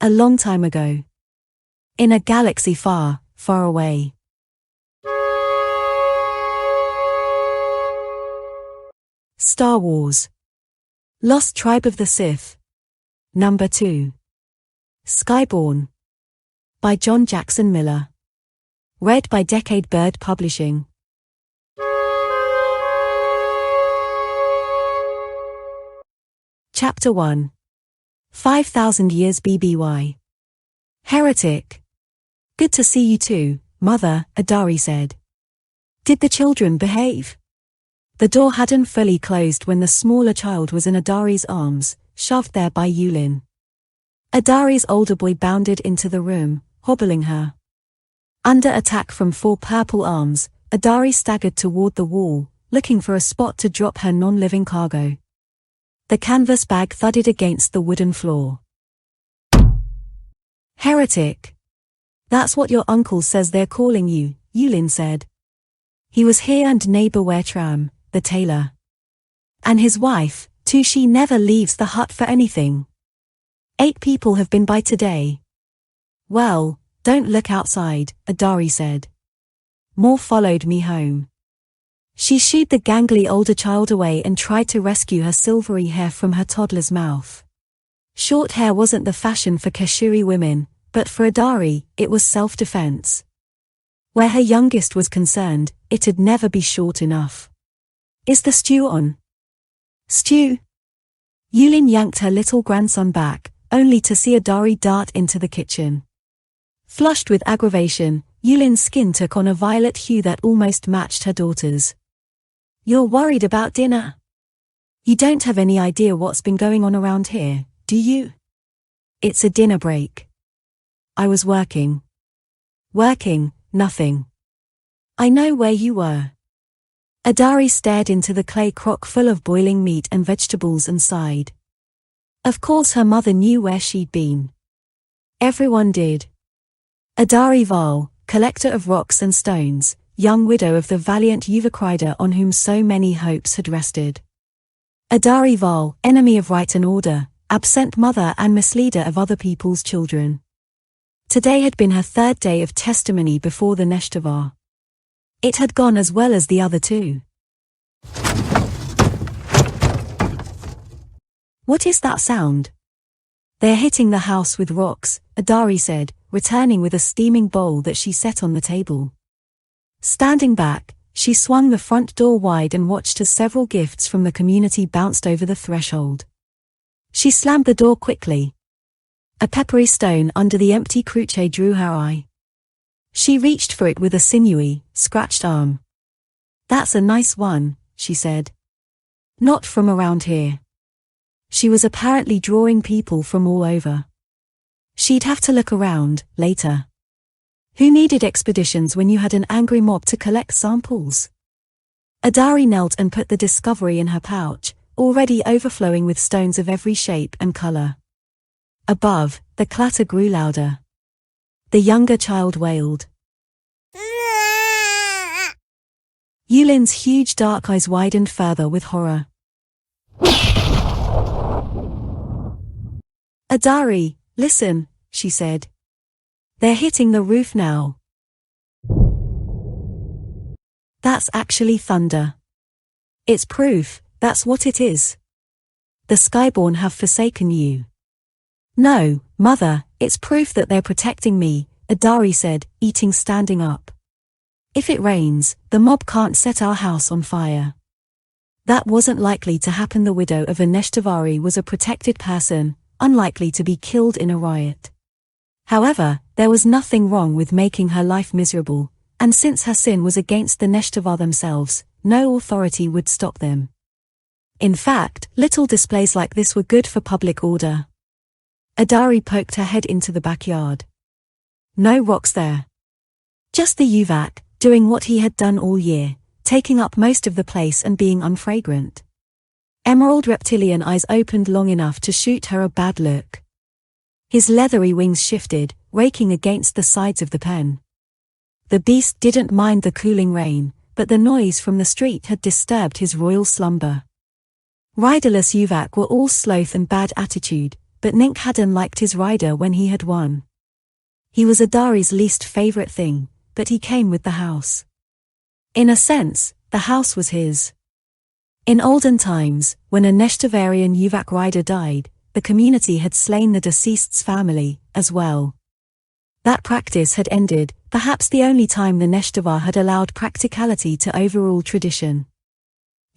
A long time ago. In a galaxy far, far away. Star Wars. Lost Tribe of the Sith. Number 2. Skyborn. By John Jackson Miller. Read by Decade Bird Publishing. Chapter 1. 5,000 Years BBY. Heretic. Good to see you too, Mother, Adari said. Did the children behave? The door hadn't fully closed when the smaller child was in Adari's arms, shoved there by Yulin. Adari's older boy bounded into the room, hobbling her. Under attack from 4 purple arms, Adari staggered toward the wall, looking for a spot to drop her non-living cargo. The canvas bag thudded against the wooden floor. Heretic. That's what your uncle says they're calling you, Yulin said. He was here and neighbor Wertram, the tailor. And his wife, too, she never leaves the hut for anything. 8 people have been by today. Well, don't look outside, Adari said. More followed me home. She shooed the gangly older child away and tried to rescue her silvery hair from her toddler's mouth. Short hair wasn't the fashion for Kashuri women, but for Adari, it was self-defense. Where her youngest was concerned, it'd never be short enough. Is the stew on? Stew? Yulin yanked her little grandson back, only to see Adari dart into the kitchen. Flushed with aggravation, Yulin's skin took on a violet hue that almost matched her daughter's. You're worried about dinner? You don't have any idea what's been going on around here, do you? It's a dinner break. I was working. Working, nothing. I know where you were. Adari stared into the clay crock full of boiling meat and vegetables and sighed. Of course her mother knew where she'd been. Everyone did. Adari Val, collector of rocks and stones, young widow of the valiant Yuvacrider on whom so many hopes had rested. Adari Val, enemy of right and order, absent mother and misleader of other people's children. Today had been her 3rd day of testimony before the Neshtavar. It had gone as well as the other 2. What is that sound? They're hitting the house with rocks, Adari said, returning with a steaming bowl that she set on the table. Standing back, she swung the front door wide and watched as several gifts from the community bounced over the threshold. She slammed the door quickly. A peppery stone under the empty cruche drew her eye. She reached for it with a sinewy, scratched arm. That's a nice one, she said. Not from around here. She was apparently drawing people from all over. She'd have to look around, later. Who needed expeditions when you had an angry mob to collect samples? Adari knelt and put the discovery in her pouch, already overflowing with stones of every shape and color. Above, the clatter grew louder. The younger child wailed. Yulin's huge dark eyes widened further with horror. Adari, listen, she said. They're hitting the roof now. That's actually thunder. It's proof, that's what it is. The Skyborn have forsaken you. No, Mother, it's proof that they're protecting me, Adari said, standing up. If it rains, the mob can't set our house on fire. That wasn't likely to happen. The widow of a Neshtavari was a protected person, unlikely to be killed in a riot. However, there was nothing wrong with making her life miserable, and since her sin was against the Neshtavar themselves, no authority would stop them. In fact, little displays like this were good for public order. Adari poked her head into the backyard. No rocks there. Just the Yuvak, doing what he had done all year, taking up most of the place and being unfragrant. Emerald reptilian eyes opened long enough to shoot her a bad look. His leathery wings shifted, raking against the sides of the pen. The beast didn't mind the cooling rain, but the noise from the street had disturbed his royal slumber. Riderless Yuvak were all sloth and bad attitude, but Nink hadn't liked his rider when he had won. He was Adari's least favorite thing, but he came with the house. In a sense, the house was his. In olden times, when a Neshtavarian Yuvak rider died, the community had slain the deceased's family, as well. That practice had ended, perhaps the only time the Neshtavar had allowed practicality to overrule tradition.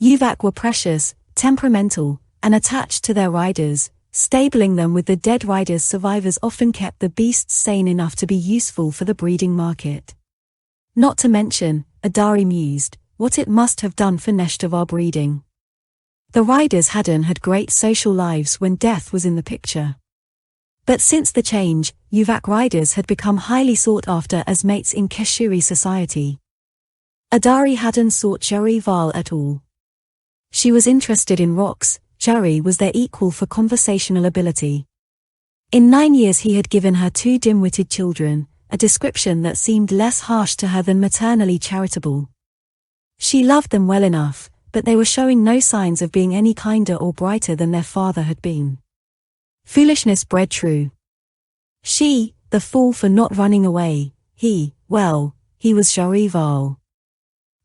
Yuvak were precious, temperamental, and attached to their riders. Stabling them with the dead riders' survivors often kept the beasts sane enough to be useful for the breeding market. Not to mention, Adari mused, what it must have done for Neshtavar breeding. The riders hadn't had great social lives when death was in the picture. But since the change, Yuvak riders had become highly sought after as mates in Keshuri society. Adari hadn't sought Jari Val at all. She was interested in rocks. Jari was their equal for conversational ability. In 9 years he had given her 2 dim-witted children, a description that seemed less harsh to her than maternally charitable. She loved them well enough, but they were showing no signs of being any kinder or brighter than their father had been. Foolishness bred true. She, the fool for not running away, he was Jari Val.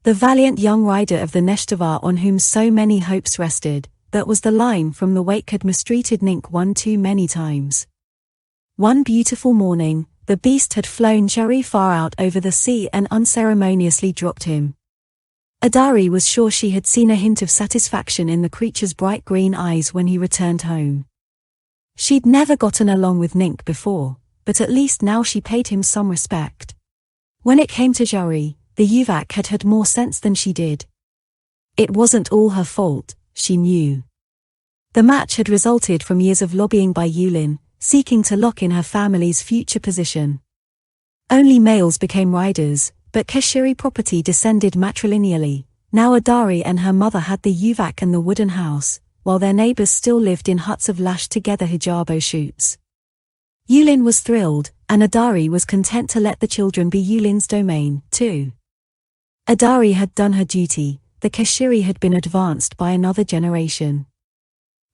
The valiant young rider of the Neshtavar on whom so many hopes rested. That was the line from the wake had mistreated Nink one too many times. One beautiful morning, the beast had flown Jari far out over the sea and unceremoniously dropped him. Adari was sure she had seen a hint of satisfaction in the creature's bright green eyes when he returned home. She'd never gotten along with Nink before, but at least now she paid him some respect. When it came to Jari, the Yuvak had had more sense than she did. It wasn't all her fault. She knew. The match had resulted from years of lobbying by Yulin, seeking to lock in her family's future position. Only males became riders, but Keshuri property descended matrilineally. Now Adari and her mother had the Yuvak and the wooden house, while their neighbors still lived in huts of lashed-together hijabo shoots. Yulin was thrilled, and Adari was content to let the children be Yulin's domain, too. Adari had done her duty. The Keshuri had been advanced by another generation.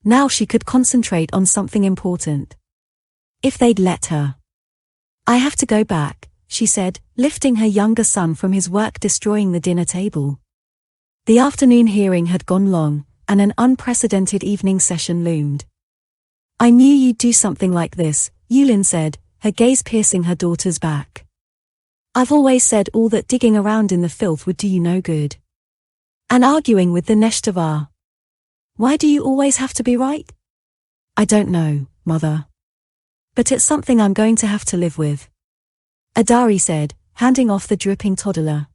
Now she could concentrate on something important. If they'd let her. I have to go back, she said, lifting her younger son from his work destroying the dinner table. The afternoon hearing had gone long, and an unprecedented evening session loomed. I knew you'd do something like this, Yulin said, her gaze piercing her daughter's back. I've always said all that digging around in the filth would do you no good. And arguing with the Neshtavar. Why do you always have to be right? I don't know, Mother. But it's something I'm going to have to live with. Adari said, handing off the dripping toddler.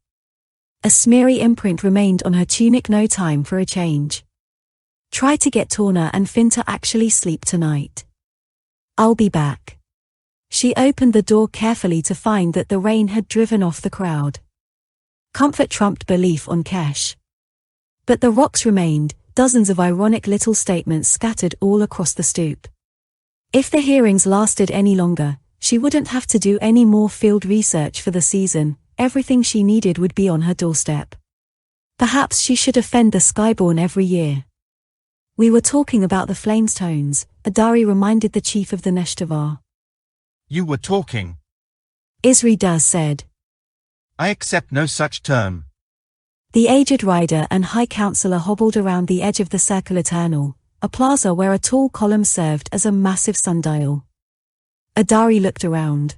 A smeary imprint remained on her tunic. No time for a change. Try to get Torna and Finn to actually sleep tonight. I'll be back. She opened the door carefully to find that the rain had driven off the crowd. Comfort trumped belief on Kesh. But the rocks remained, dozens of ironic little statements scattered all across the stoop. If the hearings lasted any longer, she wouldn't have to do any more field research for the season. Everything she needed would be on her doorstep. Perhaps she should offend the Skyborn every year. We were talking about the Flamestones, Adari reminded the chief of the Neshtavar. You were talking. Isri Daz said. I accept no such term. The aged rider and high counselor hobbled around the edge of the Circle Eternal, a plaza where a tall column served as a massive sundial. Adari looked around.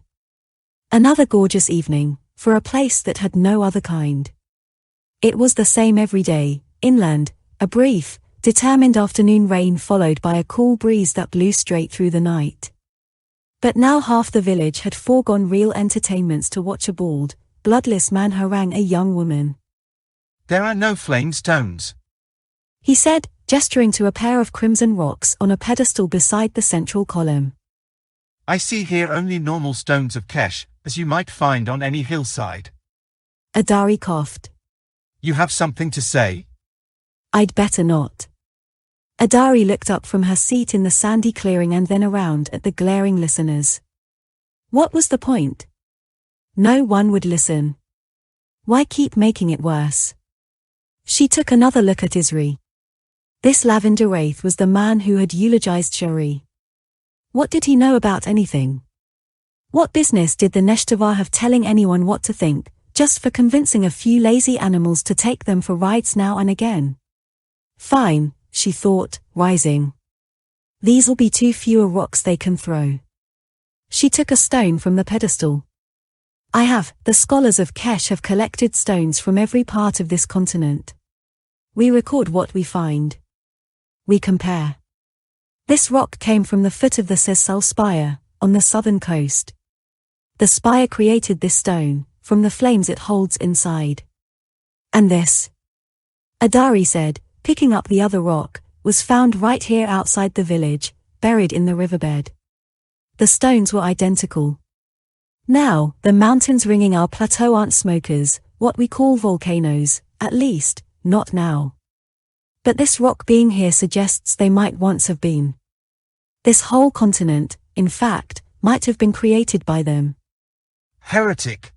Another gorgeous evening, for a place that had no other kind. It was the same every day, inland, a brief, determined afternoon rain followed by a cool breeze that blew straight through the night. But now half the village had foregone real entertainments to watch a bald, bloodless man harangue a young woman. There are no Flamestones, he said, gesturing to a pair of crimson rocks on a pedestal beside the central column. I see here only normal stones of Kesh, as you might find on any hillside. Adari coughed. You have something to say? I'd better not. Adari looked up from her seat in the sandy clearing and then around at the glaring listeners. What was the point? No one would listen. Why keep making it worse? She took another look at Isri. This lavender wraith was the man who had eulogized Shari. What did he know about anything? What business did the Neshtavar have telling anyone what to think, just for convincing a few lazy animals to take them for rides now and again? Fine, she thought, rising. These'll be 2 fewer rocks they can throw. She took a stone from the pedestal. The scholars of Kesh have collected stones from every part of this continent. We record what we find. We compare. This rock came from the foot of the Sessal spire, on the southern coast. The spire created this stone, from the flames it holds inside. And this, Adari said, picking up the other rock, was found right here outside the village, buried in the riverbed. The stones were identical. Now, the mountains ringing our plateau aren't smokers, what we call volcanoes, at least, not now. But this rock being here suggests they might once have been. This whole continent, in fact, might have been created by them. Heretic.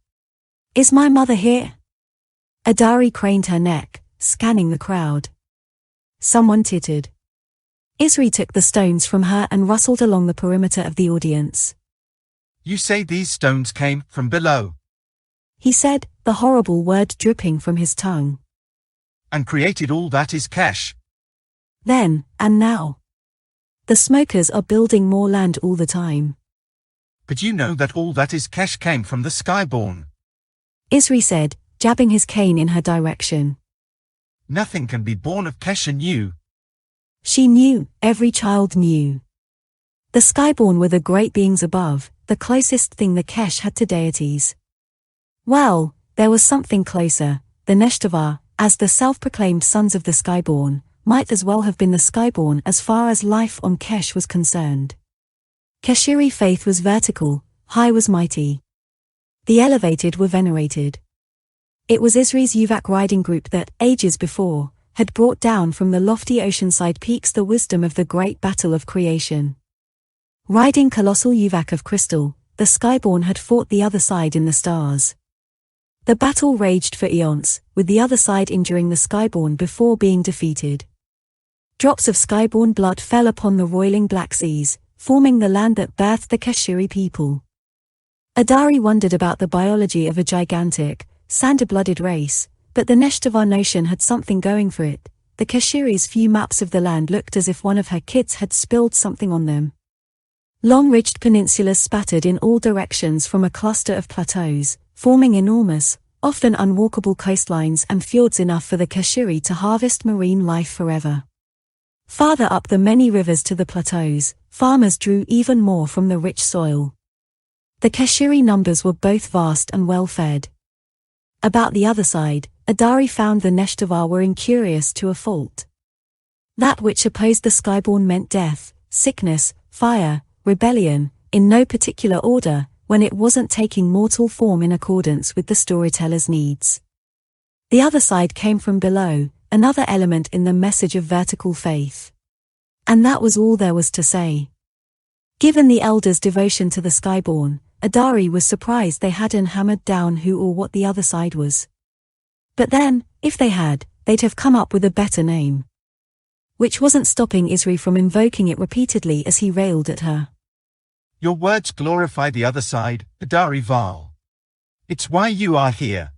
Is my mother here? Adari craned her neck, scanning the crowd. Someone tittered. Isri took the stones from her and rustled along the perimeter of the audience. You say these stones came from below? He said, the horrible word dripping from his tongue. And created all that is Kesh. Then, and now. The smokers are building more land all the time. But you know that all that is Kesh came from the Skyborn. Isri said, jabbing his cane in her direction. Nothing can be born of Kesh and you. She knew, every child knew. The Skyborn were the great beings above, the closest thing the Kesh had to deities. Well, there was something closer. The Neshtavar, as the self-proclaimed sons of the Skyborn, might as well have been the Skyborn as far as life on Kesh was concerned. Keshiri faith was vertical, high was mighty. The elevated were venerated. It was Isri's Yuvak riding group that, ages before, had brought down from the lofty oceanside peaks the wisdom of the great battle of creation. Riding colossal Yuvak of crystal, the Skyborn had fought the other side in the stars. The battle raged for eons, with the other side enduring the Skyborn before being defeated. Drops of Skyborn blood fell upon the roiling black seas, forming the land that birthed the Keshiri people. Adari wondered about the biology of a gigantic, sander-blooded race, but the Neshtavar notion had something going for it. The Keshiri's few maps of the land looked as if one of her kids had spilled something on them. Long ridged peninsulas spattered in all directions from a cluster of plateaus, forming enormous, often unwalkable coastlines and fjords enough for the Keshiri to harvest marine life forever. Farther up the many rivers to the plateaus, farmers drew even more from the rich soil. The Keshiri numbers were both vast and well-fed. About the other side, Adari found the Neshtavar were incurious to a fault. That which opposed the Skyborn meant death, sickness, fire, rebellion, in no particular order, when it wasn't taking mortal form in accordance with the storyteller's needs. The other side came from below, another element in the message of vertical faith. And that was all there was to say. Given the elders' devotion to the Skyborn, Adari was surprised they hadn't hammered down who or what the other side was. But then, if they had, they'd have come up with a better name. Which wasn't stopping Isri from invoking it repeatedly as he railed at her. Your words glorify the other side, Adari Val. It's why you are here.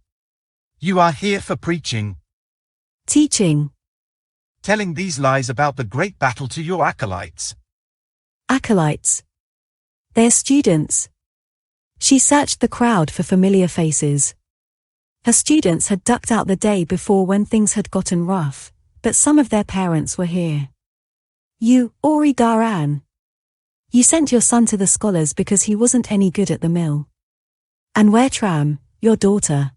You are here for preaching. Teaching. Telling these lies about the great battle to your acolytes. Acolytes. They're students. She searched the crowd for familiar faces. Her students had ducked out the day before when things had gotten rough, but some of their parents were here. You, Ori Daran. You sent your son to the scholars because he wasn't any good at the mill. And where Tram, your daughter.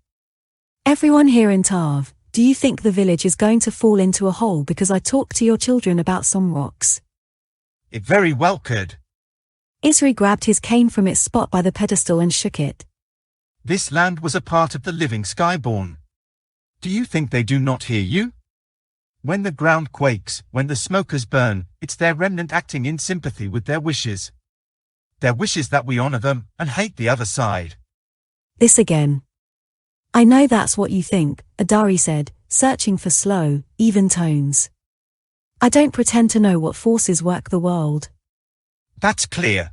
Everyone here in Tav, do you think the village is going to fall into a hole because I talk to your children about some rocks? It very well could. Isri grabbed his cane from its spot by the pedestal and shook it. This land was a part of the living Skyborn. Do you think they do not hear you? When the ground quakes, when the smokers burn, it's their remnant acting in sympathy with their wishes. Their wishes that we honor them and hate the other side. This again. I know that's what you think, Adari said, searching for slow, even tones. I don't pretend to know what forces work the world. That's clear.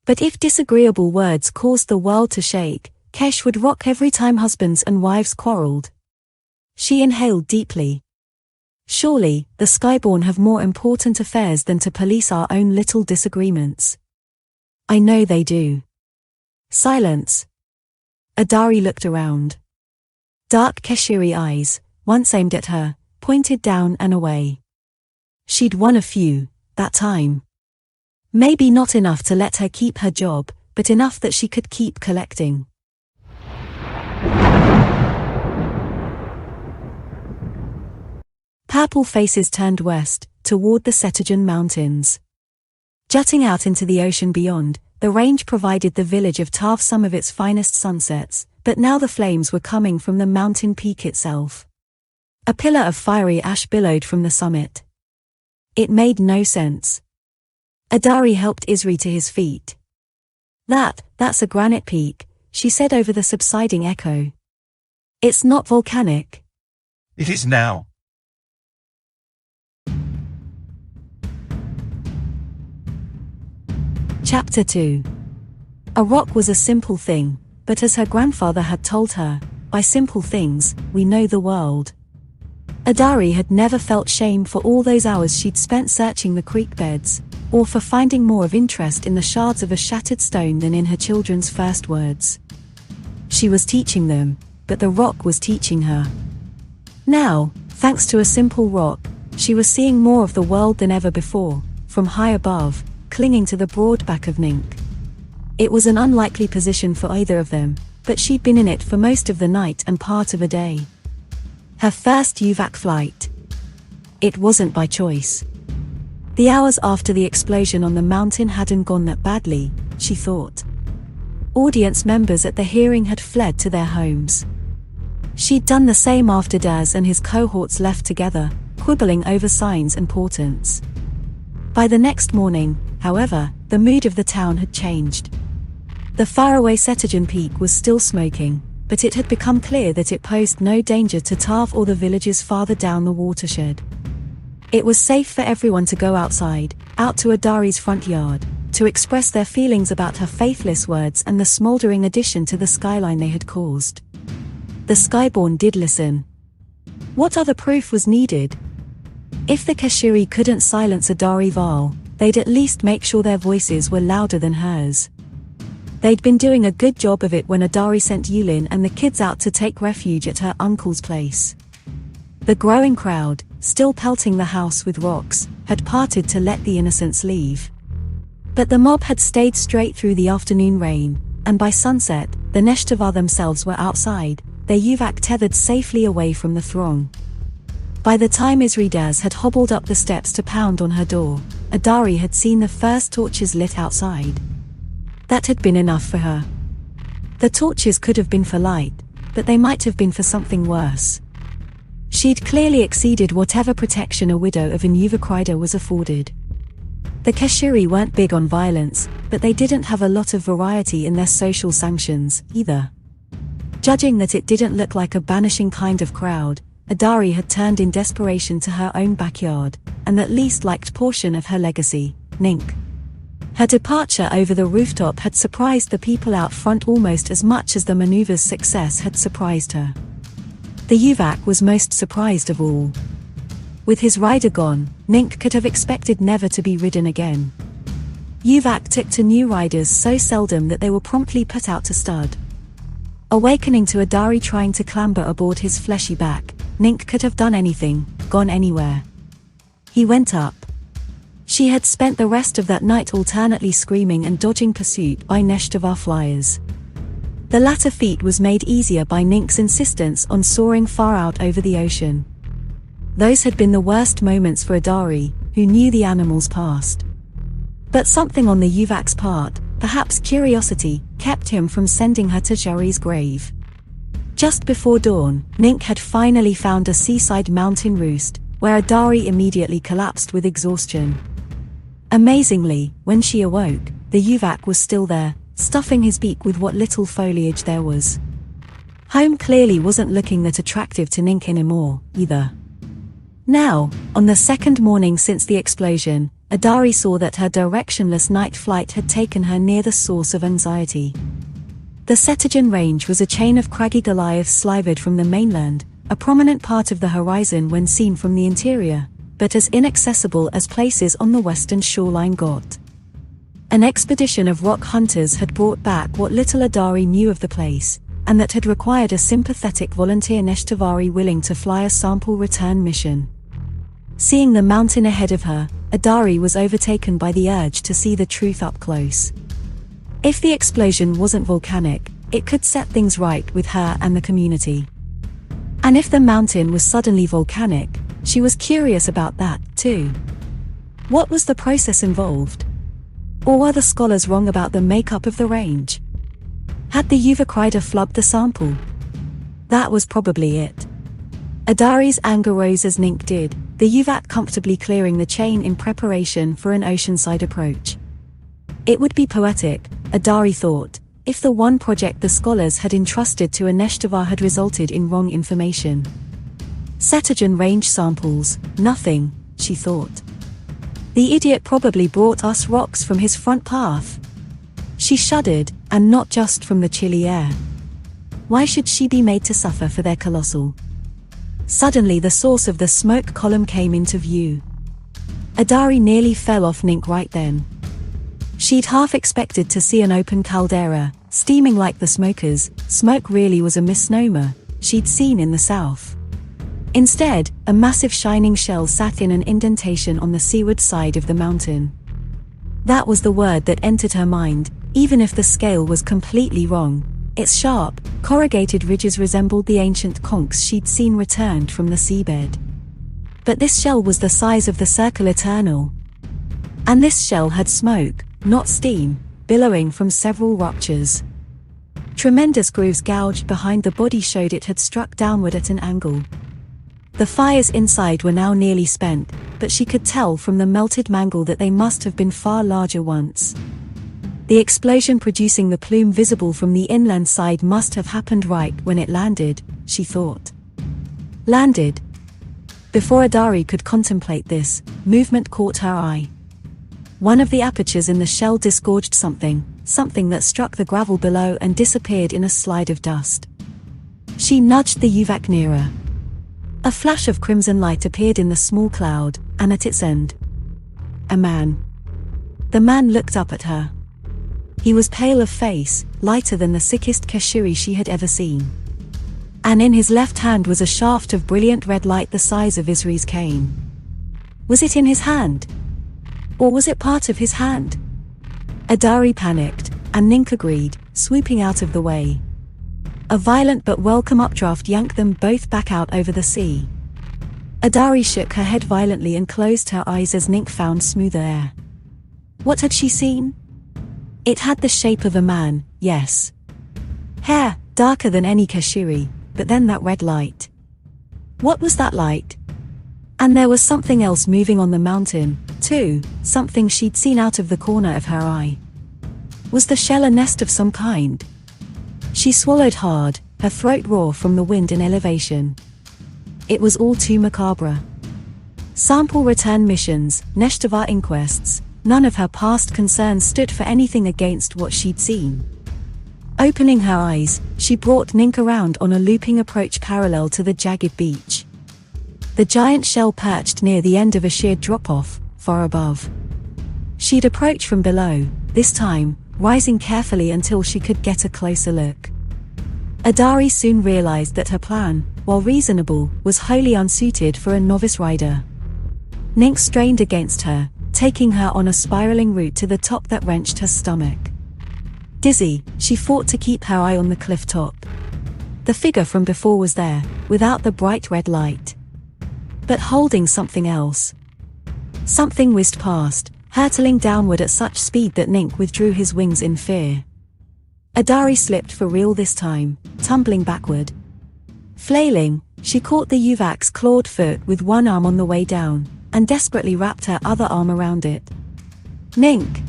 But if disagreeable words caused the world to shake, Kesh would rock every time husbands and wives quarreled. She inhaled deeply. Surely, the Skyborn have more important affairs than to police our own little disagreements. I know they do. Silence. Adari looked around. Dark Keshiri eyes, once aimed at her, pointed down and away. She'd won a few, that time. Maybe not enough to let her keep her job, but enough that she could keep collecting. Purple faces turned west, toward the Cetogen Mountains. Jutting out into the ocean beyond, the range provided the village of Tav some of its finest sunsets, but now the flames were coming from the mountain peak itself. A pillar of fiery ash billowed from the summit. It made no sense. Adari helped Isri to his feet. That's a granite peak, she said over the subsiding echo. It's not volcanic. It is now. Chapter 2. A rock was a simple thing, but as her grandfather had told her, by simple things, we know the world. Adari had never felt shame for all those hours she'd spent searching the creek beds, or for finding more of interest in the shards of a shattered stone than in her children's first words. She was teaching them, but the rock was teaching her. Now, thanks to a simple rock, she was seeing more of the world than ever before, from high above, clinging to the broad back of Nink. It was an unlikely position for either of them, but she'd been in it for most of the night and part of a day. Her first UVAC flight. It wasn't by choice. The hours after the explosion on the mountain hadn't gone that badly, she thought. Audience members at the hearing had fled to their homes. She'd done the same after Daz and his cohorts left together, quibbling over signs and portents. By the next morning, however, the mood of the town had changed. The faraway Cetogen Peak was still smoking, but it had become clear that it posed no danger to Tav or the villages farther down the watershed. It was safe for everyone to go outside, out to Adari's front yard, to express their feelings about her faithless words and the smoldering addition to the skyline they had caused. The Skyborn did listen. What other proof was needed? If the Keshiri couldn't silence Adari Val, they'd at least make sure their voices were louder than hers. They'd been doing a good job of it when Adari sent Yulin and the kids out to take refuge at her uncle's place. The growing crowd, still pelting the house with rocks, had parted to let the innocents leave. But the mob had stayed straight through the afternoon rain, and by sunset, the Neshtava themselves were outside, their UVAC tethered safely away from the throng. By the time Isri Daz had hobbled up the steps to pound on her door, Adari had seen the first torches lit outside. That had been enough for her. The torches could have been for light, but they might have been for something worse. She'd clearly exceeded whatever protection a widow of an UVAC was afforded. The Keshiri weren't big on violence, but they didn't have a lot of variety in their social sanctions, either. Judging that it didn't look like a banishing kind of crowd, Adari had turned in desperation to her own backyard, and that least liked portion of her legacy, Nink. Her departure over the rooftop had surprised the people out front almost as much as the maneuver's success had surprised her. The UVAC was most surprised of all. With his rider gone, Nink could have expected never to be ridden again. UVAC took to new riders so seldom that they were promptly put out to stud. Awakening to Adari trying to clamber aboard his fleshy back, Nink could have done anything, gone anywhere. He went up. She had spent the rest of that night alternately screaming and dodging pursuit by Neshtava flyers. The latter feat was made easier by Nink's insistence on soaring far out over the ocean. Those had been the worst moments for Adari, who knew the animal's past. But something on the UVAC's part, perhaps curiosity, kept him from sending her to Jari's grave. Just before dawn, Nink had finally found a seaside mountain roost, where Adari immediately collapsed with exhaustion. Amazingly, when she awoke, the UVAC was still there, stuffing his beak with what little foliage there was. Home clearly wasn't looking that attractive to Nink anymore, either. Now, on the second morning since the explosion, Adari saw that her directionless night flight had taken her near the source of anxiety. The Setajan Range was a chain of craggy Goliaths slivered from the mainland, a prominent part of the horizon when seen from the interior, but as inaccessible as places on the western shoreline got. An expedition of rock hunters had brought back what little Adari knew of the place, and that had required a sympathetic volunteer Neshtavari willing to fly a sample return mission. Seeing the mountain ahead of her, Adari was overtaken by the urge to see the truth up close. If the explosion wasn't volcanic, it could set things right with her and the community. And if the mountain was suddenly volcanic, she was curious about that, too. What was the process involved? Or were the scholars wrong about the makeup of the range? Had the Yuvak rider flubbed the sample? That was probably it. Adari's anger rose as Nink did, the Yuvak comfortably clearing the chain in preparation for an oceanside approach. It would be poetic, Adari thought, if the one project the scholars had entrusted to a Neshtavar had resulted in wrong information. Setajan range samples, nothing, she thought. The idiot probably brought us rocks from his front path. She shuddered, and not just from the chilly air. Why should she be made to suffer for their colossal? Suddenly the source of the smoke column came into view. Adari nearly fell off Nink right then. She'd half expected to see an open caldera, steaming like the smokers. Smoke really was a misnomer she'd seen in the south. Instead, a massive shining shell sat in an indentation on the seaward side of the mountain. That was the word that entered her mind, even if the scale was completely wrong. Its sharp, corrugated ridges resembled the ancient conchs she'd seen returned from the seabed. But this shell was the size of the Circle Eternal. And this shell had smoke, not steam, billowing from several ruptures. Tremendous grooves gouged behind the body showed it had struck downward at an angle. The fires inside were now nearly spent, but she could tell from the melted mangle that they must have been far larger once. The explosion producing the plume visible from the inland side must have happened right when it landed, she thought. Landed. Before Adari could contemplate this, movement caught her eye. One of the apertures in the shell disgorged something that struck the gravel below and disappeared in a slide of dust. She nudged the Yuvak nearer. A flash of crimson light appeared in the small cloud, and at its end, a man. The man looked up at her. He was pale of face, lighter than the sickest Kashiri she had ever seen. And in his left hand was a shaft of brilliant red light the size of Isri's cane. Was it in his hand? Or was it part of his hand? Adari panicked, and Nink agreed, swooping out of the way. A violent but welcome updraft yanked them both back out over the sea. Adari shook her head violently and closed her eyes as Nink found smoother air. What had she seen? It had the shape of a man, yes. Hair, darker than any Kashiri, but then that red light. What was that light? And there was something else moving on the mountain, too, something she'd seen out of the corner of her eye. Was the shell a nest of some kind? She swallowed hard, her throat raw from the wind and elevation. It was all too macabre. Sample return missions, Neshtavar inquests, none of her past concerns stood for anything against what she'd seen. Opening her eyes, she brought Nink around on a looping approach parallel to the jagged beach. The giant shell perched near the end of a sheer drop-off, far above. She'd approach from below, this time, rising carefully until she could get a closer look. Adari soon realized that her plan, while reasonable, was wholly unsuited for a novice rider. Nink strained against her, taking her on a spiraling route to the top that wrenched her stomach. Dizzy, she fought to keep her eye on the cliff top. The figure from before was there, without the bright red light. But holding something else. Something whizzed past, hurtling downward at such speed that Nink withdrew his wings in fear. Adari slipped for real this time, tumbling backward. Flailing, she caught the Yuvak's clawed foot with one arm on the way down, and desperately wrapped her other arm around it. Nink!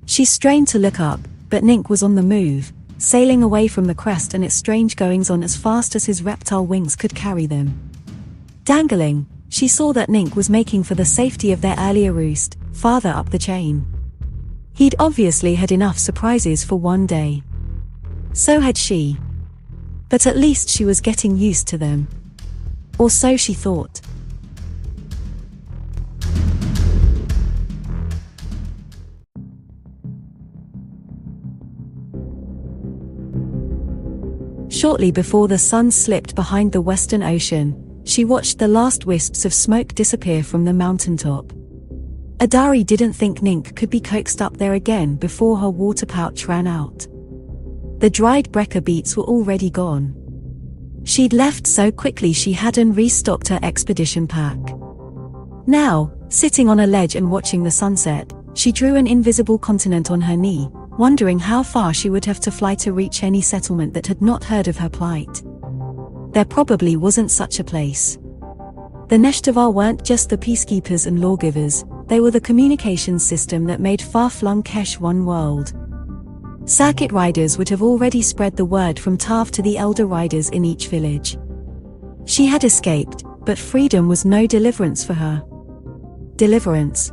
She strained to look up, but Nink was on the move, sailing away from the crest and its strange goings-on as fast as his reptile wings could carry them. Dangling, she saw that Nink was making for the safety of their earlier roost, farther up the chain. He'd obviously had enough surprises for one day. So had she. But at least she was getting used to them. Or so she thought. Shortly before the sun slipped behind the western ocean, she watched the last wisps of smoke disappear from the mountaintop. Adari didn't think Nink could be coaxed up there again before her water pouch ran out. The dried Brecker beets were already gone. She'd left so quickly she hadn't restocked her expedition pack. Now, sitting on a ledge and watching the sunset, she drew an invisible continent on her knee, wondering how far she would have to fly to reach any settlement that had not heard of her plight. There probably wasn't such a place. The Neshtavar weren't just the peacekeepers and lawgivers, they were the communications system that made far-flung Kesh one world. Circuit riders would have already spread the word from Tav to the elder riders in each village. She had escaped, but freedom was no deliverance for her. Deliverance.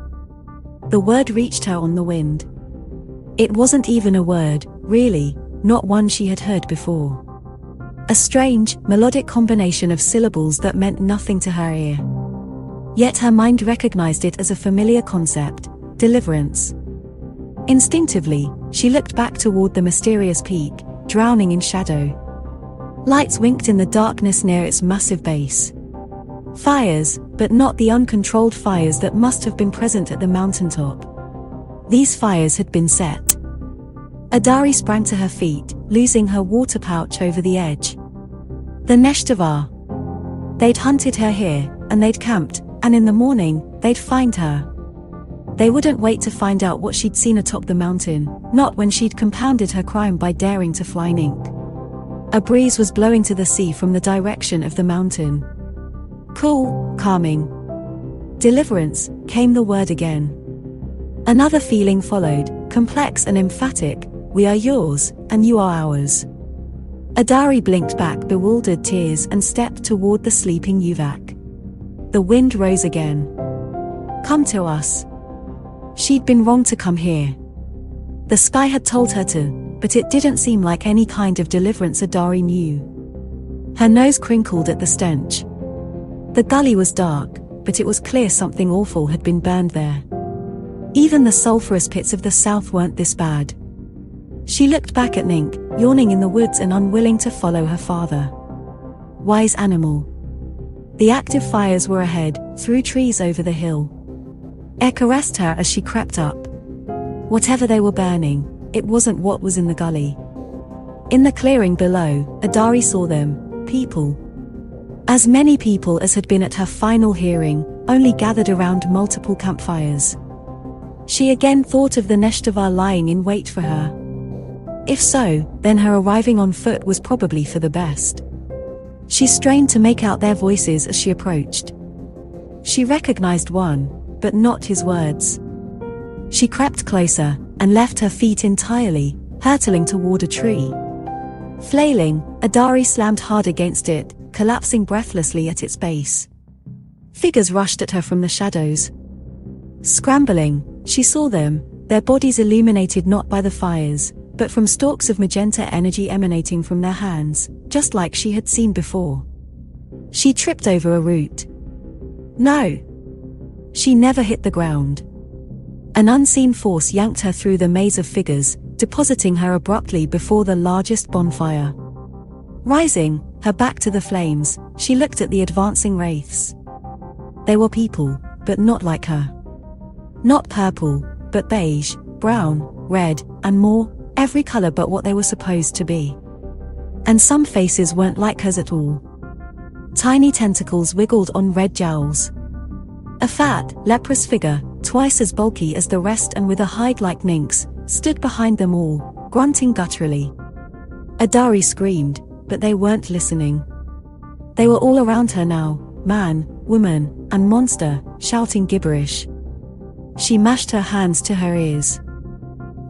The word reached her on the wind. It wasn't even a word, really, not one she had heard before. A strange, melodic combination of syllables that meant nothing to her ear. Yet her mind recognized it as a familiar concept, deliverance. Instinctively, she looked back toward the mysterious peak, drowning in shadow. Lights winked in the darkness near its massive base. Fires, but not the uncontrolled fires that must have been present at the mountaintop. These fires had been set. Adari sprang to her feet, losing her water pouch over the edge. The Neshtavar. They'd hunted her here, and they'd camped, and in the morning, they'd find her. They wouldn't wait to find out what she'd seen atop the mountain, not when she'd compounded her crime by daring to fly Nink. A breeze was blowing to the sea from the direction of the mountain. Cool, calming. Deliverance, came the word again. Another feeling followed, complex and emphatic. We are yours, and you are ours. Adari blinked back bewildered tears and stepped toward the sleeping Yuvak. The wind rose again. Come to us. She'd been wrong to come here. The sky had told her to, but it didn't seem like any kind of deliverance Adari knew. Her nose crinkled at the stench. The gully was dark, but it was clear something awful had been burned there. Even the sulphurous pits of the south weren't this bad. She looked back at Nink, yawning in the woods and unwilling to follow her father. Wise animal. The active fires were ahead, through trees over the hill. Air caressed her as she crept up. Whatever they were burning, it wasn't what was in the gully. In the clearing below, Adari saw them, people. As many people as had been at her final hearing, only gathered around multiple campfires. She again thought of the Neshtavar lying in wait for her. If so, then her arriving on foot was probably for the best. She strained to make out their voices as she approached. She recognized one, but not his words. She crept closer, and left her feet entirely, hurtling toward a tree. Flailing, Adari slammed hard against it, collapsing breathlessly at its base. Figures rushed at her from the shadows. Scrambling, she saw them, their bodies illuminated not by the fires, but from stalks of magenta energy emanating from their hands, just like she had seen before. She tripped over a root. No! She never hit the ground. An unseen force yanked her through the maze of figures, depositing her abruptly before the largest bonfire. Rising, her back to the flames, she looked at the advancing wraiths. They were people, but not like her. Not purple, but beige, brown, red, and more, every color but what they were supposed to be. And some faces weren't like hers at all. Tiny tentacles wiggled on red jowls. A fat, leprous figure, twice as bulky as the rest and with a hide like Nink's, stood behind them all, grunting gutturally. Adari screamed, but they weren't listening. They were all around her now, man, woman, and monster, shouting gibberish. She mashed her hands to her ears.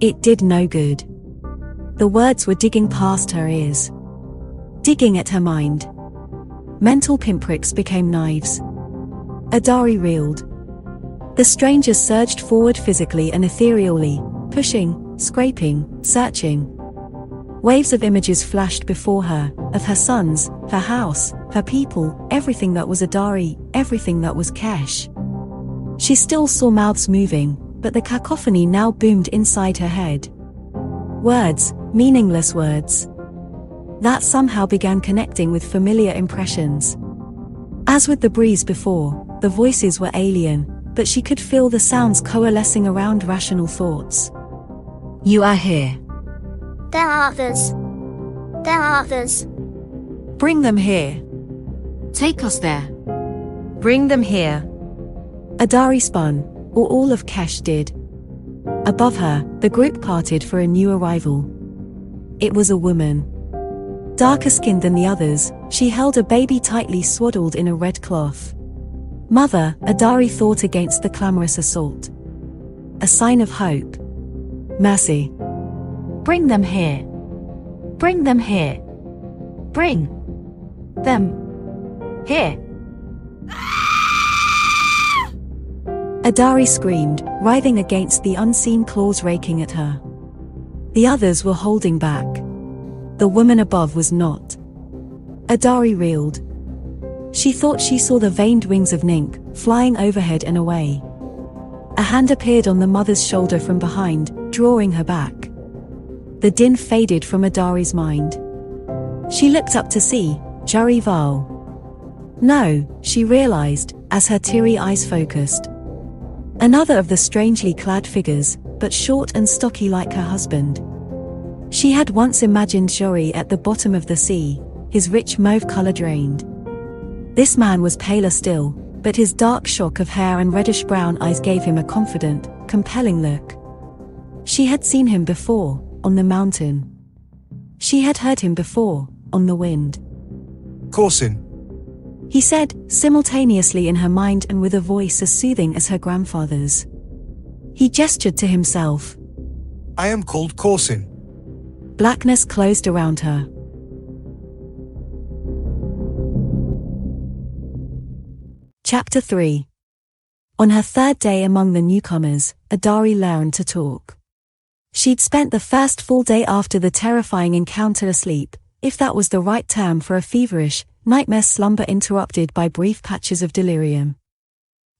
It did no good. The words were digging past her ears. Digging at her mind. Mental pinpricks became knives. Adari reeled. The strangers surged forward physically and ethereally, pushing, scraping, searching. Waves of images flashed before her, of her sons, her house, her people, everything that was Adari, everything that was Kesh. She still saw mouths moving, but the cacophony now boomed inside her head. Words, meaningless words. That somehow began connecting with familiar impressions. As with the breeze before, the voices were alien, but she could feel the sounds coalescing around rational thoughts. You are here. There are others. There are others. Bring them here. Take us there. Bring them here. Adari spun, or all of Kesh did. Above her, the group parted for a new arrival. It was a woman. Darker skinned than the others, she held a baby tightly swaddled in a red cloth. Mother, Adari thought against the clamorous assault. A sign of hope. Mercy. Bring them here. Bring them here. Bring them here. Adari screamed, writhing against the unseen claws raking at her. The others were holding back. The woman above was not. Adari reeled. She thought she saw the veined wings of Nink, flying overhead and away. A hand appeared on the mother's shoulder from behind, drawing her back. The din faded from Adari's mind. She looked up to see Jari Val. No, she realized, as her teary eyes focused. Another of the strangely clad figures, but short and stocky like her husband. She had once imagined Jori at the bottom of the sea, his rich mauve color drained. This man was paler still, but his dark shock of hair and reddish-brown eyes gave him a confident, compelling look. She had seen him before, on the mountain. She had heard him before, on the wind. Corsin, he said, simultaneously in her mind and with a voice as soothing as her grandfather's. He gestured to himself. I am called Corsin. Blackness closed around her. Chapter 3. On her third day among the newcomers, Adari learned to talk. She'd spent the first full day after the terrifying encounter asleep, if that was the right term for a feverish, nightmare slumber interrupted by brief patches of delirium.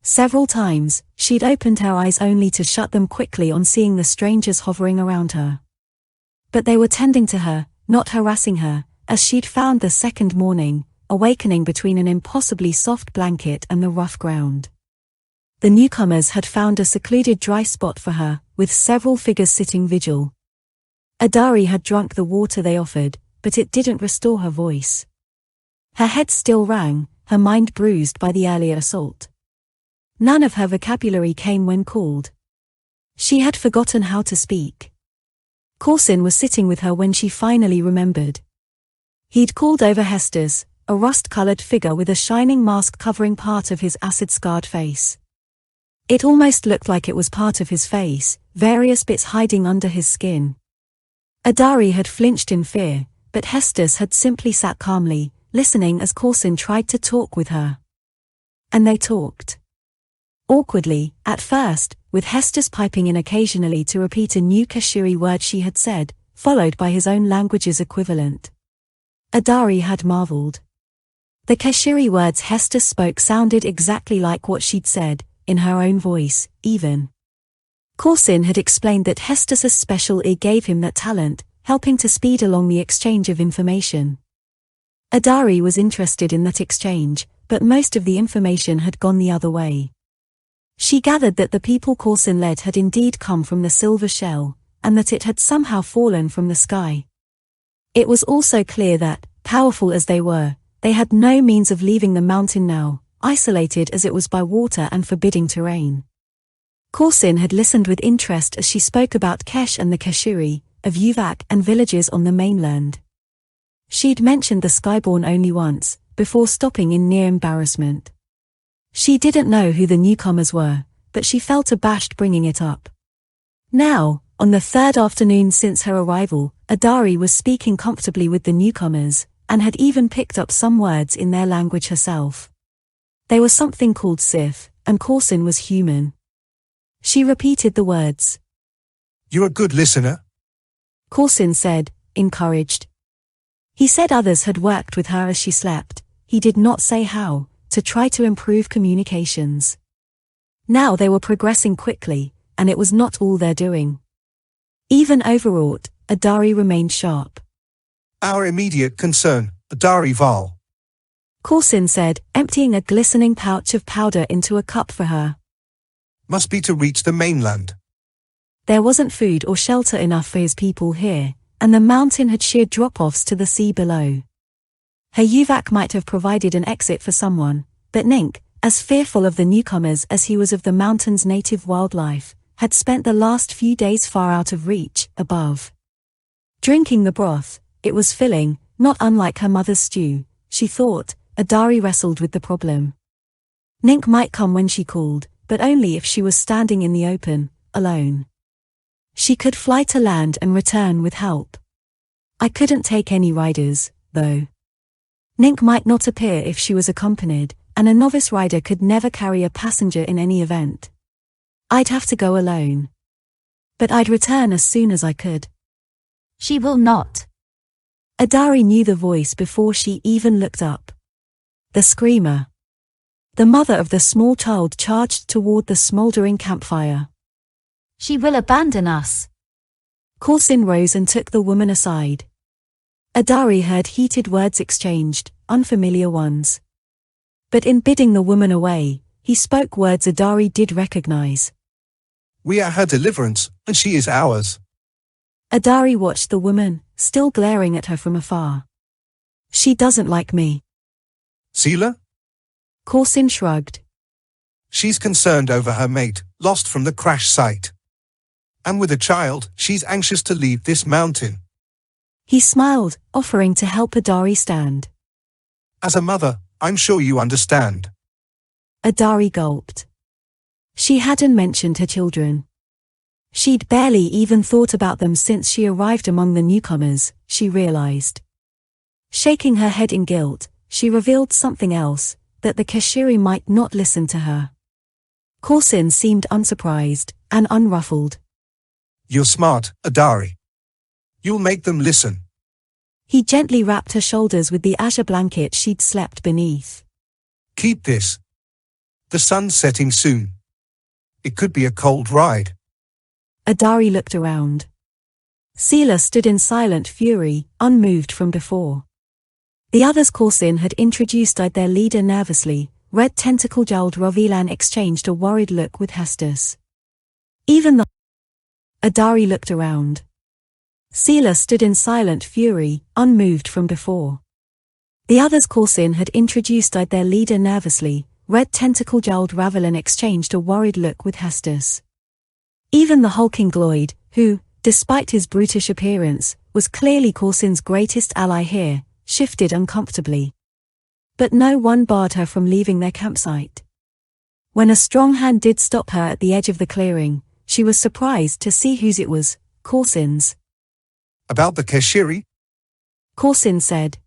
Several times, she'd opened her eyes only to shut them quickly on seeing the strangers hovering around her. But they were tending to her, not harassing her, as she'd found the second morning, awakening between an impossibly soft blanket and the rough ground. The newcomers had found a secluded dry spot for her, with several figures sitting vigil. Adari had drunk the water they offered, but it didn't restore her voice. Her head still rang, her mind bruised by the earlier assault. None of her vocabulary came when called. She had forgotten how to speak. Corsin was sitting with her when she finally remembered. He'd called over Hestus, a rust-colored figure with a shining mask covering part of his acid-scarred face. It almost looked like it was part of his face, various bits hiding under his skin. Adari had flinched in fear, but Hestus had simply sat calmly, listening as Corsin tried to talk with her. And they talked. Awkwardly, at first, with Hestus piping in occasionally to repeat a new Kashiri word she had said, followed by his own language's equivalent. Adari had marveled. The Kashiri words Hestus spoke sounded exactly like what she'd said, in her own voice, even. Corsin had explained that Hestus's special ear gave him that talent, helping to speed along the exchange of information. Adari was interested in that exchange, but most of the information had gone the other way. She gathered that the people Corsin led had indeed come from the silver shell, and that it had somehow fallen from the sky. It was also clear that, powerful as they were, they had no means of leaving the mountain now, isolated as it was by water and forbidding terrain. Corsin had listened with interest as she spoke about Kesh and the Kashiri, of Uvak and villages on the mainland. She'd mentioned the Skyborn only once, before stopping in near embarrassment. She didn't know who the newcomers were, but she felt abashed bringing it up. Now, on the third afternoon since her arrival, Adari was speaking comfortably with the newcomers, and had even picked up some words in their language herself. They were something called Sith, and Corsin was human. She repeated the words. You're a good listener. Corsin said, encouraged. He said others had worked with her as she slept, he did not say how, to try to improve communications. Now they were progressing quickly, and it was not all their doing. Even overwrought, Adari remained sharp. Our immediate concern, Adari Val. Corsin said, emptying a glistening pouch of powder into a cup for her. Must be to reach the mainland. There wasn't food or shelter enough for his people here, and the mountain had sheer drop-offs to the sea below. Her UVAC might have provided an exit for someone, but Nink, as fearful of the newcomers as he was of the mountain's native wildlife, had spent the last few days far out of reach, above. Drinking the broth, it was filling, not unlike her mother's stew, she thought. Adari wrestled with the problem. Nink might come when she called, but only if she was standing in the open, alone. She could fly to land and return with help. I couldn't take any riders, though. Nink might not appear if she was accompanied, and a novice rider could never carry a passenger in any event. I'd have to go alone. But I'd return as soon as I could. She will not. Adari knew the voice before she even looked up. The screamer. The mother of the small child charged toward the smoldering campfire. She will abandon us. Corsin rose and took the woman aside. Adari heard heated words exchanged, unfamiliar ones. But in bidding the woman away, he spoke words Adari did recognize. We are her deliverance, and she is ours. Adari watched the woman, still glaring at her from afar. She doesn't like me. Seela? Corsin shrugged. She's concerned over her mate, lost from the crash site. And with a child, she's anxious to leave this mountain. He smiled, offering to help Adari stand. As a mother, I'm sure you understand. Adari gulped. She hadn't mentioned her children. She'd barely even thought about them since she arrived among the newcomers, she realized. Shaking her head in guilt, she revealed something else, that the Kashiri might not listen to her. Corsin seemed unsurprised, and unruffled. You're smart, Adari. You'll make them listen. He gently wrapped her shoulders with the azure blanket she'd slept beneath. Keep this. The sun's setting soon. It could be a cold ride. Adari looked around. Seela stood in silent fury, unmoved from before. The others Corsin had introduced eyed their leader nervously. Red tentacle-jowled Rovilan exchanged a worried look with Hestus. Adari looked around. Seela stood in silent fury, unmoved from before. The others Corsin had introduced eyed their leader nervously. Red tentacle-jowled Ravelan exchanged a worried look with Hestus. Even the hulking Gloyd, who, despite his brutish appearance, was clearly Corsin's greatest ally here, shifted uncomfortably. But no one barred her from leaving their campsite. When a strong hand did stop her at the edge of the clearing, she was surprised to see whose it was, Corsin's. About the Kashiri? Corsin said.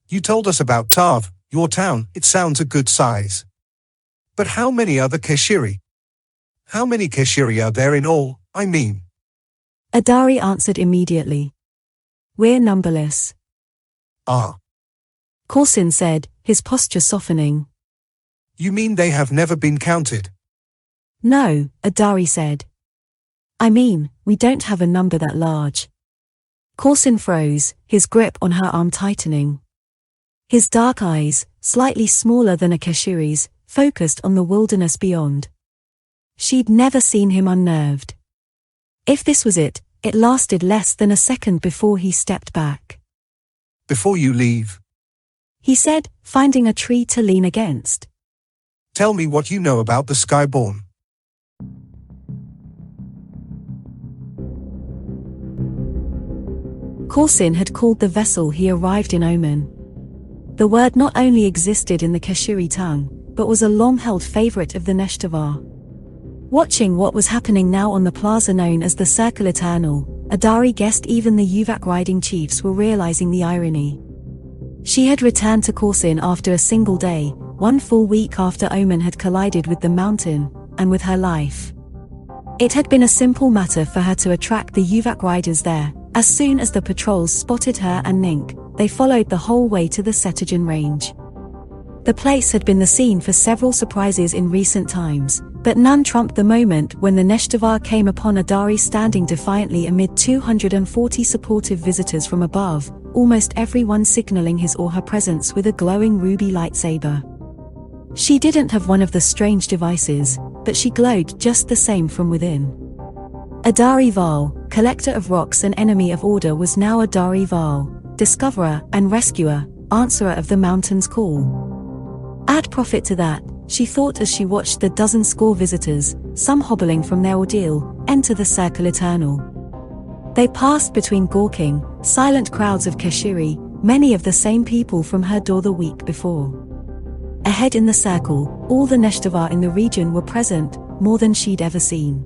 You told us about Tav, your town, it sounds a good size. But how many are the Kashiri? How many Kashiri are there in all, I mean? Adari answered immediately. We're numberless. Ah. Corsin said, his posture softening. You mean they have never been counted? No, Adari said. I mean, we don't have a number that large. Corsin froze, his grip on her arm tightening. His dark eyes, slightly smaller than a Kashiri's, focused on the wilderness beyond. She'd never seen him unnerved. If this was it, it lasted less than a second before he stepped back. Before you leave, he said, finding a tree to lean against. Tell me what you know about the Skyborn. Corsin had called the vessel he arrived in Oman. The word not only existed in the Kashiri tongue, but was a long-held favorite of the Neshtavar. Watching what was happening now on the plaza known as the Circle Eternal, Adari guessed even the Yuvak riding chiefs were realizing the irony. She had returned to Corsin after a single day, 1 full week after Omen had collided with the mountain, and with her life. It had been a simple matter for her to attract the UVAC riders there. As soon as the patrols spotted her and Nink, they followed the whole way to the Setogen range. The place had been the scene for several surprises in recent times, but none trumped the moment when the Neshtavar came upon Adari standing defiantly amid 240 supportive visitors from above, almost everyone signaling his or her presence with a glowing ruby lightsaber. She didn't have one of the strange devices, but she glowed just the same from within. Adari Val, collector of rocks and enemy of order, was now Adari Val, discoverer and rescuer, answerer of the mountain's call. Add profit to that, she thought as she watched the dozen-score visitors, some hobbling from their ordeal, enter the Circle Eternal. They passed between gawking, silent crowds of Keshiri, many of the same people from her door the week before. Ahead in the circle, all the Neshtavar in the region were present, more than she'd ever seen.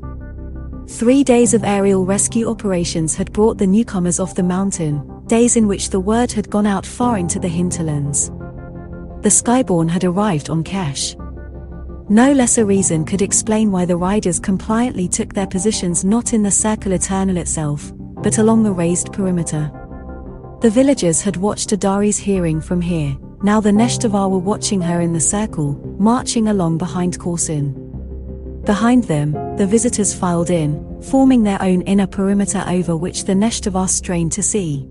3 days of aerial rescue operations had brought the newcomers off the mountain, days in which the word had gone out far into the hinterlands. The Skyborn had arrived on Kesh. No lesser reason could explain why the riders compliantly took their positions not in the Circle Eternal itself, but along the raised perimeter. The villagers had watched Adari's hearing from here. Now the Neshtavar were watching her in the circle, marching along behind Corsin. Behind them, the visitors filed in, forming their own inner perimeter over which the Neshtavar strained to see.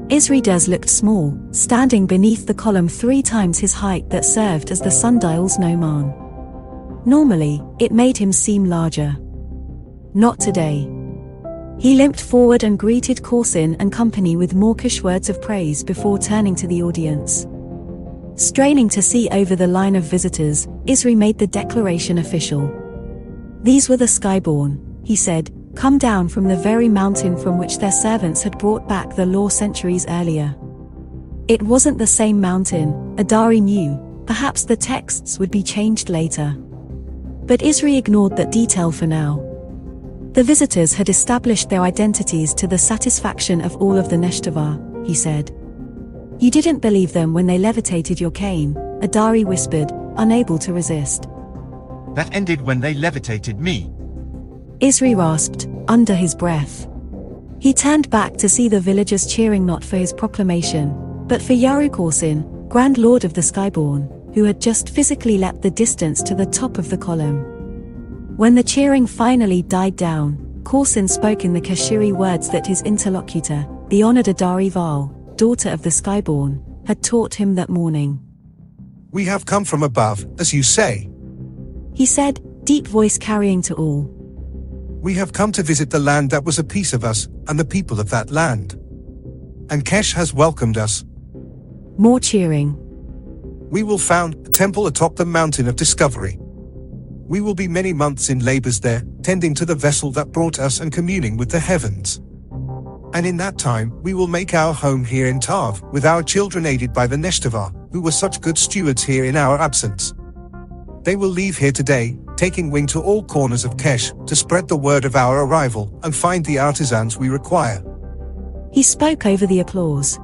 Isridaz looked small, standing beneath the column 3 times his height that served as the sundial's gnomon. Normally, it made him seem larger. Not today. He limped forward and greeted Corsin and company with mawkish words of praise before turning to the audience. Straining to see over the line of visitors, Isri made the declaration official. These were the Skyborn, he said, come down from the very mountain from which their servants had brought back the law centuries earlier. It wasn't the same mountain, Adari knew, perhaps the texts would be changed later. But Isri ignored that detail for now. The visitors had established their identities to the satisfaction of all of the Neshtavar, he said. You didn't believe them when they levitated your cane, Adari whispered, unable to resist. That ended when they levitated me. Isri rasped, under his breath. He turned back to see the villagers cheering not for his proclamation, but for Yaru Corsin, Grand Lord of the Skyborn, who had just physically leapt the distance to the top of the column. When the cheering finally died down, Corsin spoke in the Keshiri words that his interlocutor, the honored Adari Val, daughter of the Skyborn, had taught him that morning. We have come from above, as you say. He said, deep voice carrying to all. We have come to visit the land that was a piece of us, and the people of that land. And Kesh has welcomed us. More cheering. We will found a temple atop the mountain of discovery. We will be many months in labors there, tending to the vessel that brought us and communing with the heavens. And in that time, we will make our home here in Tav, with our children aided by the Neshtavar, who were such good stewards here in our absence. They will leave here today, taking wing to all corners of Kesh, to spread the word of our arrival, and find the artisans we require. He spoke over the applause.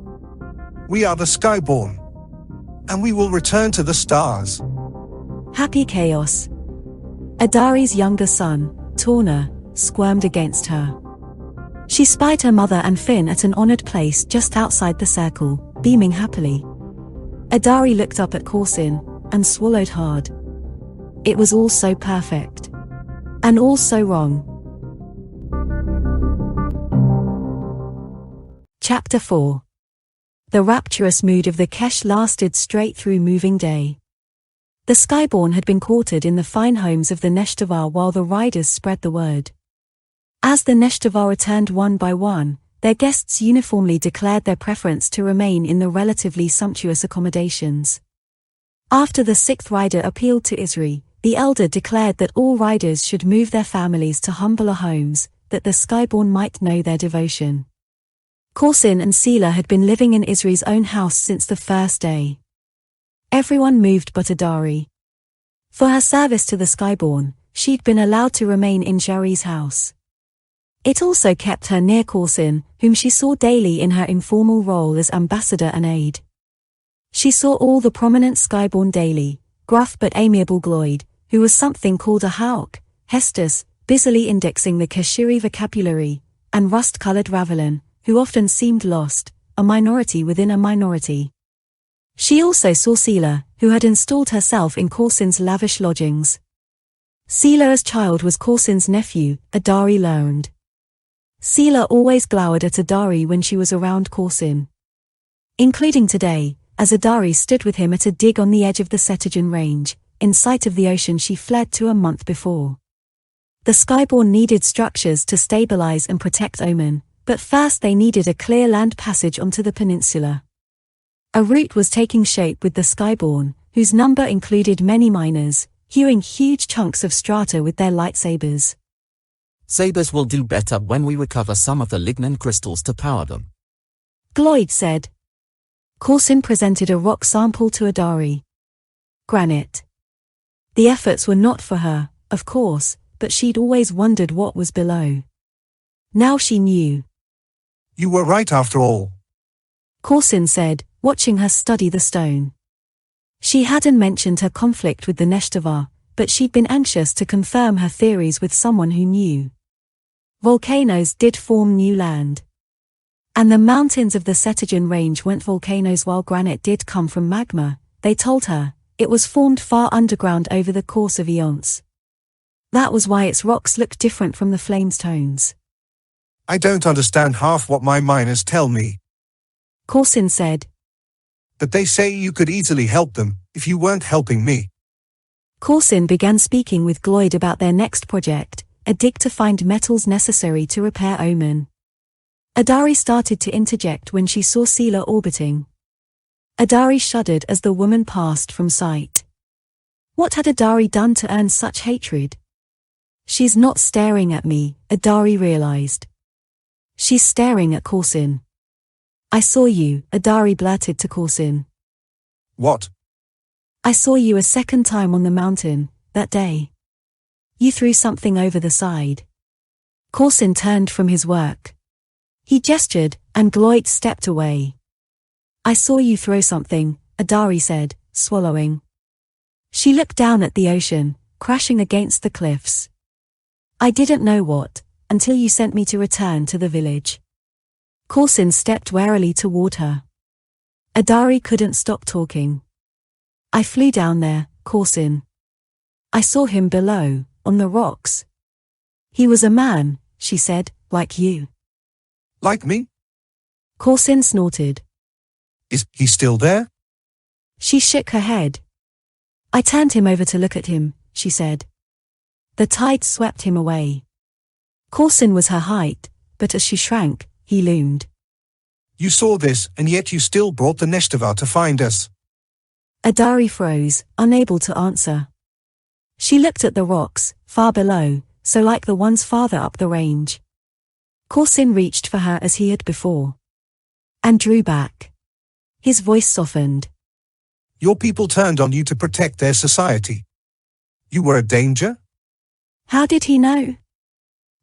We are the Skyborn. And we will return to the stars. Happy chaos. Adari's younger son, Torna, squirmed against her. She spied her mother and Finn at an honored place just outside the circle, beaming happily. Adari looked up at Corsin, and swallowed hard. It was all so perfect. And all so wrong. Chapter 4. The rapturous mood of the Kesh lasted straight through moving day. The Skyborn had been quartered in the fine homes of the Neshtavar while the riders spread the word. As the Neshtavar returned one by one, their guests uniformly declared their preference to remain in the relatively sumptuous accommodations. After the 6th rider appealed to Isri, the elder declared that all riders should move their families to humbler homes, that the Skyborn might know their devotion. Corsin and Sela had been living in Isri's own house since the first day. Everyone moved but Adari. For her service to the Skyborn, she'd been allowed to remain in Jari's house. It also kept her near Corsin, whom she saw daily in her informal role as ambassador and aide. She saw all the prominent Skyborn daily, gruff but amiable Gloyd, who was something called a hawk, Hestus, busily indexing the Kashiri vocabulary, and rust-colored Ravelin, who often seemed lost, a minority within a minority. She also saw Seela, who had installed herself in Corsin's lavish lodgings. Seela as child was Corsin's nephew, Adari learned. Seela always glowered at Adari when she was around Corsin. Including today, as Adari stood with him at a dig on the edge of the Cetigen range, in sight of the ocean she fled to a month before. The Skyborn needed structures to stabilize and protect Omen, but first they needed a clear land passage onto the peninsula. A route was taking shape with the Skyborn, whose number included many miners, hewing huge chunks of strata with their lightsabers. Sabers will do better when we recover some of the lignin crystals to power them, Gloyd said. Corsin presented a rock sample to Adari. Granite. The efforts were not for her, of course, but she'd always wondered what was below. Now she knew. You were right after all, Corsin said, watching her study the stone. She hadn't mentioned her conflict with the Neshtavar, but she'd been anxious to confirm her theories with someone who knew. Volcanoes did form new land. And the mountains of the Cetigen range weren't volcanoes while granite did come from magma, they told her. It was formed far underground over the course of eons. That was why its rocks looked different from the flame's tones. I don't understand half what my miners tell me. Corsin said. But they say you could easily help them, if you weren't helping me. Corsin began speaking with Gloyd about their next project, a dig to find metals necessary to repair Omen. Adari started to interject when she saw Seela orbiting. Adari shuddered as the woman passed from sight. What had Adari done to earn such hatred? She's not staring at me, Adari realized. She's staring at Corsin. I saw you, Adari blurted to Corsin. What? I saw you a second time on the mountain, that day. You threw something over the side. Corsin turned from his work. He gestured, and Gloyd stepped away. I saw you throw something, Adari said, swallowing. She looked down at the ocean, crashing against the cliffs. I didn't know what, until you sent me to return to the village. Corsin stepped warily toward her. Adari couldn't stop talking. I flew down there, Corsin. I saw him below, on the rocks. He was a man, she said, like you. Like me? Corsin snorted. Is he still there? She shook her head. I turned him over to look at him, she said. The tide swept him away. Corsin was her height, but as she shrank, he loomed. You saw this, and yet you still brought the Neshtavar to find us. Adari froze, unable to answer. She looked at the rocks, far below, so like the ones farther up the range. Corsin reached for her as he had before. And drew back. His voice softened. Your people turned on you to protect their society. You were a danger? How did he know?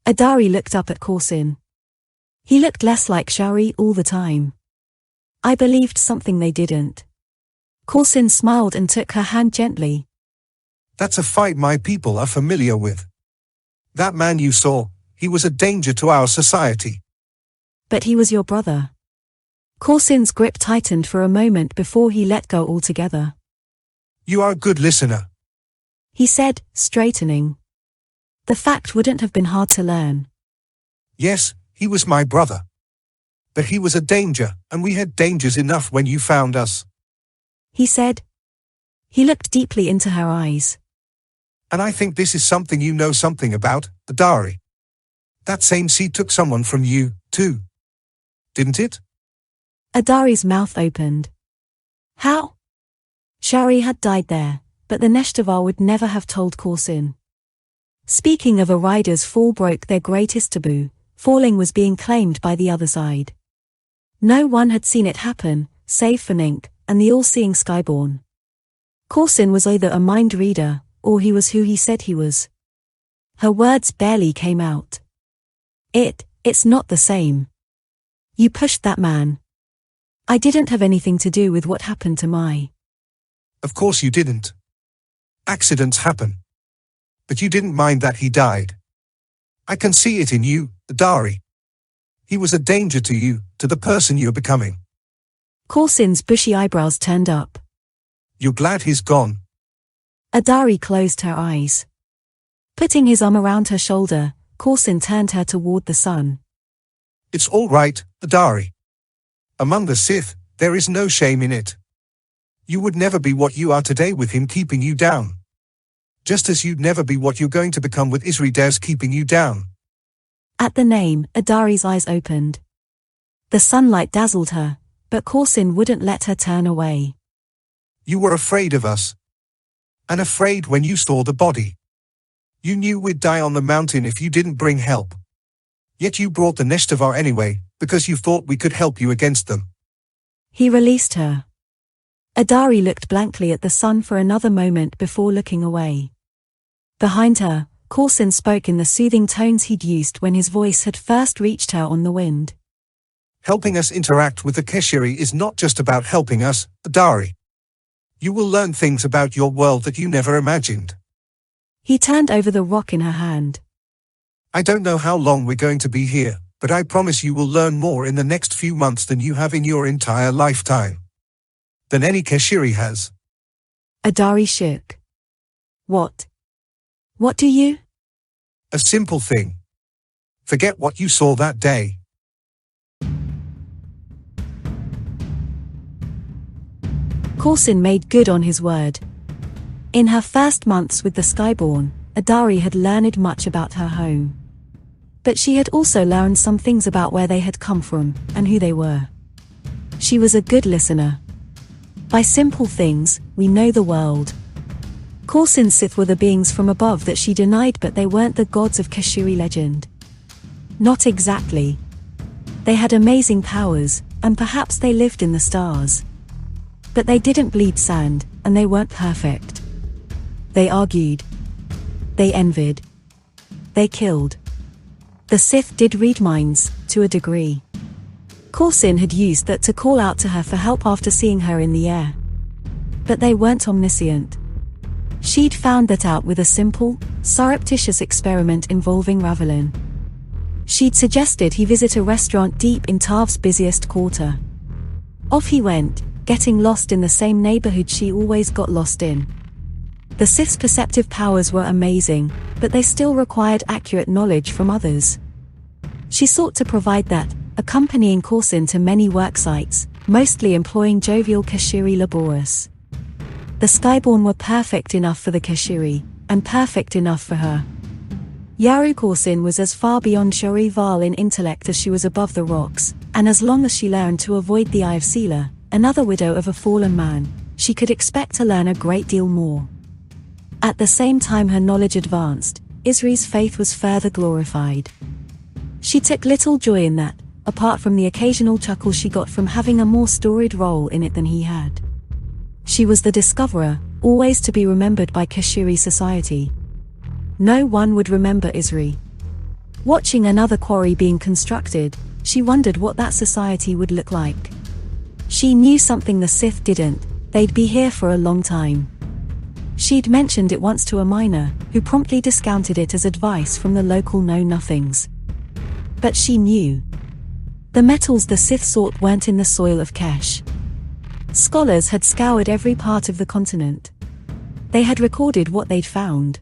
Adari looked up at Corsin. He looked less like Shari all the time. I believed something they didn't. Corsin smiled and took her hand gently. That's a fight my people are familiar with. That man you saw, he was a danger to our society. But he was your brother. Corsin's grip tightened for a moment before he let go altogether. You are a good listener, he said, straightening. The fact wouldn't have been hard to learn. Yes, he was my brother. But he was a danger, and we had dangers enough when you found us. He said. He looked deeply into her eyes. And I think this is something you know something about, Adari. That same sea took someone from you, too. Didn't it? Adari's mouth opened. How? Shari had died there, but the Neshtavar would never have told Corsin. Speaking of a rider's fall broke their greatest taboo, falling was being claimed by the other side. No one had seen it happen, save for Nink, and the all-seeing Skyborn. Corsin was either a mind reader, or he was who he said he was. Her words barely came out. It's not the same. You pushed that man. I didn't have anything to do with what happened to my. Of course you didn't. Accidents happen. But you didn't mind that he died. I can see it in you, Adari. He was a danger to you, to the person you're becoming. Corsin's bushy eyebrows turned up. You're glad he's gone. Adari closed her eyes. Putting his arm around her shoulder, Corsin turned her toward the sun. It's all right, Adari. Among the Sith, there is no shame in it. You would never be what you are today with him keeping you down. Just as you'd never be what you're going to become with Isri Des keeping you down. At the name, Adari's eyes opened. The sunlight dazzled her, but Corsin wouldn't let her turn away. You were afraid of us. And afraid when you saw the body. You knew we'd die on the mountain if you didn't bring help. Yet you brought the Neshtavar anyway, because you thought we could help you against them. He released her. Adari looked blankly at the sun for another moment before looking away. Behind her, Corsin spoke in the soothing tones he'd used when his voice had first reached her on the wind. Helping us interact with the Keshiri is not just about helping us, Adari. You will learn things about your world that you never imagined. He turned over the rock in her hand. I don't know how long we're going to be here, but I promise you will learn more in the next few months than you have in your entire lifetime. Than any Keshiri has. Adari shook. What? What do you? A simple thing. Forget what you saw that day. Corsin made good on his word. In her first months with the Skyborn, Adari had learned much about her home. But she had also learned some things about where they had come from, and who they were. She was a good listener. By simple things, we know the world. Corsin's Sith were the beings from above that she denied, but they weren't the gods of Keshiri legend. Not exactly. They had amazing powers, and perhaps they lived in the stars. But they didn't bleed sand, and they weren't perfect. They argued. They envied. They killed. The Sith did read minds, to a degree. Corsin had used that to call out to her for help after seeing her in the air. But they weren't omniscient. She'd found that out with a simple, surreptitious experiment involving Ravelin. She'd suggested he visit a restaurant deep in Tav's busiest quarter. Off he went, getting lost in the same neighborhood she always got lost in. The Sith's perceptive powers were amazing, but they still required accurate knowledge from others. She sought to provide that, accompanying Corsin to many work sites, mostly employing jovial Keshiri laborers. The Skyborn were perfect enough for the Keshiri, and perfect enough for her. Yaru Corsin was as far beyond Shori Val in intellect as she was above the rocks, and as long as she learned to avoid the Eye of Sela, another widow of a fallen man, she could expect to learn a great deal more. At the same time her knowledge advanced, Isri's faith was further glorified. She took little joy in that, apart from the occasional chuckle she got from having a more storied role in it than he had. She was the discoverer, always to be remembered by Keshiri society. No one would remember Isri. Watching another quarry being constructed, she wondered what that society would look like. She knew something the Sith didn't: they'd be here for a long time. She'd mentioned it once to a miner, who promptly discounted it as advice from the local know-nothings. But she knew. The metals the Sith sought weren't in the soil of Kesh. Scholars had scoured every part of the continent. They had recorded what they'd found.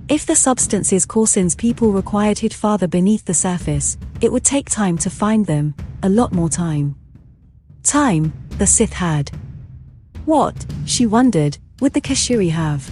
If the substances Corsin's people required hid farther beneath the surface, it would take time to find them, a lot more time. Time, the Sith had. What, she wondered, would the Keshiri have?